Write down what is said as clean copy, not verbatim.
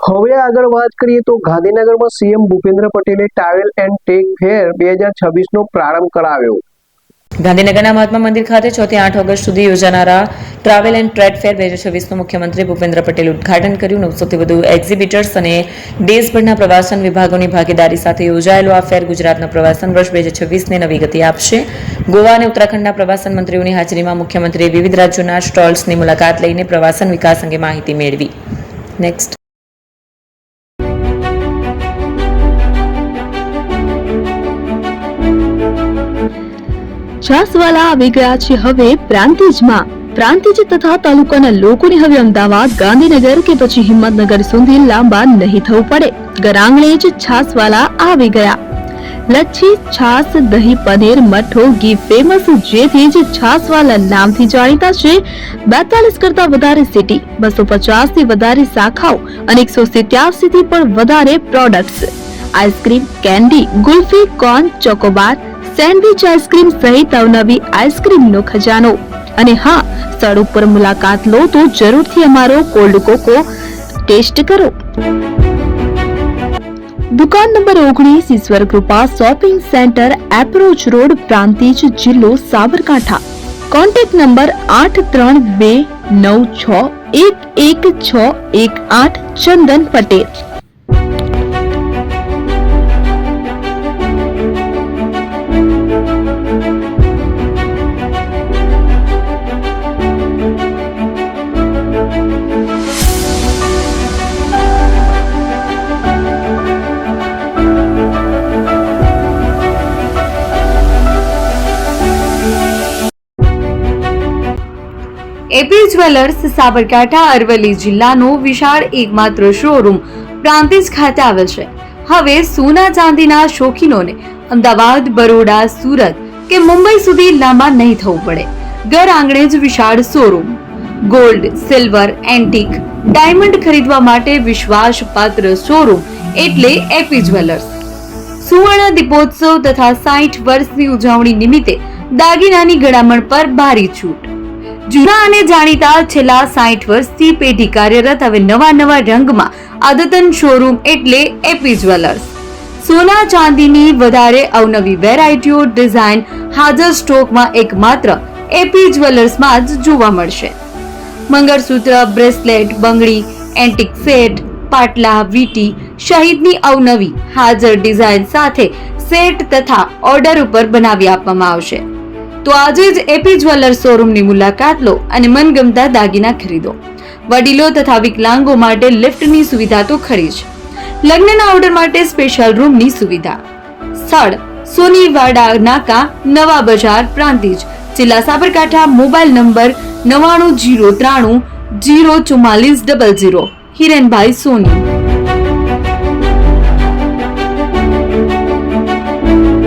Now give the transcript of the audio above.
હવે આગળ વાત કરીએ તો ગાંધીનગરમાં સીએમ ભૂપેન્દ્ર પટેલે ટ્રાવેલ એન્ડ ટેક ફેર 2026નો પ્રારંભ કરાવ્યો। ગાંધીનગરના મહાત્મા મંદિર ખાતે 6 થી 8 ઓગસ્ટ સુધી યોજાનારા ટ્રાવેલ એન્ડ ટ્રેડ ફેર 2026નું મુખ્યમંત્રી ભૂપેન્દ્ર પટેલે ઉદ્ઘાટન કર્યું। 900થી વધુ એક્ઝિબિટર્સ અને દેશભરના પ્રવાસન વિભાગોની ભાગીદારી સાથે યોજાયેલો આ ફેર ગુજરાતના પ્રવાસન વર્ષ 2026ને નવી ગતિ આપશે। ગોવા અને ઉત્તરાખંડના પ્રવાસન મંત્રીઓની હાજરીમાં મુખ્યમંત્રીએ વિવિધ રાજ્યોના સ્ટોલ્સની મુલાકાત લઈને પ્રવાસન વિકાસ અંગે માહિતી મેળવી। નેક્સ્ટ છાસવાલા આવી ગયા છે હવે પ્રાંતિજમાં। પ્રાંતિજ તથા તાલુકાના લોકોને હવે અમદાવાદ, ગાંધીનગર કે પછી હિંમતનગર સુધી લાંબા નહીં થવું પડે। ઘર આંગણે જ છાસવાલા આવી ગયા। લચ્છી, છાસ, દહીં, પનીર, મઠ્ઠો, ઘી ફેમસ, જેથી જ છાસવાલા નામથી જાણીતા છે। 42 કરતા વધારે સિટી, 250 થી વધારે શાખાઓ અને 187 થી પણ વધારે products. Ice cream, candy, kulfi, corn, Chocobar, sandwich ice cream સહિત અવનવી આઈસ્ક્રીમનો ખજાનો। અને હા, સ્થળ ઉપર મુલાકાત લો તો જરૂરથી અમારો કોલ્ડ કોકો ટેસ્ટ કરો। દુકાન number 19, Ishwar Krupa shopping centre, approach road, Prantij, જિલ્લો Sabarkantha. Contact number 8329611618 Chandan Patel. AP jewellers Sabarkantha Aravalli જિલ્લાનો વિશાળ એકમાત્ર શોરૂમ પ્રાંતિજ ખાતે આવેલ છે। હવે સોના ચાંદીના શોખીનોને અમદાવાદ, બરોડા, સુરત કે મુંબઈ સુધી લાંબા નહીં થવું પડે। ઘર આંગણે જ વિશાળ showroom. Gold, silver, antique, diamond ખરીદવા માટે વિશ્વાસપાત્ર શોરૂમ એટલે એપી જ્વેલર્સ। સુવર્ણ દીપોત્સવ તથા 60 વર્ષની ઉજવણી નિમિત્તે દાગીનાની ગળામણ પર ભારી છૂટ। જૂના અને જાણીતા છેલ્લા 60 વર્ષથી પેઢી કાર્યરત હવે નવા રંગમાં અદ્યતન શોરૂમ એટલે એપી જ્વેલર્સ। સોના ચાંદીની વધારે અવનવી વેરાયટીઓ, ડિઝાઇન હાજર સ્ટોકમાં એકમાત્ર એપી જ્વેલર્સમાં જ જોવા મળશે। મંગળસૂત્ર, બ્રેસલેટ, બંગડી, એન્ટિક સેટ, પાટલા, વીટી સહિતની અવનવી હાજર ડિઝાઇન સાથે સેટ તથા ઓર્ડર ઉપર બનાવી આપવામાં આવશે। તો આજે જ એપી જ્વેલર્સ શોરૂમની મુલાકાત લો અને મનગમતા દાગીના ખરીદો। વડીલો તથા વિકલાંગો માટે લિફ્ટની સુવિધા તો ખરી જ, લગ્નના ઓર્ડર માટે સ્પેશિયલ રૂમની સુવિધા। સ્થળ સોનીવાડા નાકા, નવા બજાર, પ્રાંતિજ, જિલ્લા સાબરકાંઠા। Mobile number 9903304400। હિરેનભાઈ સોની।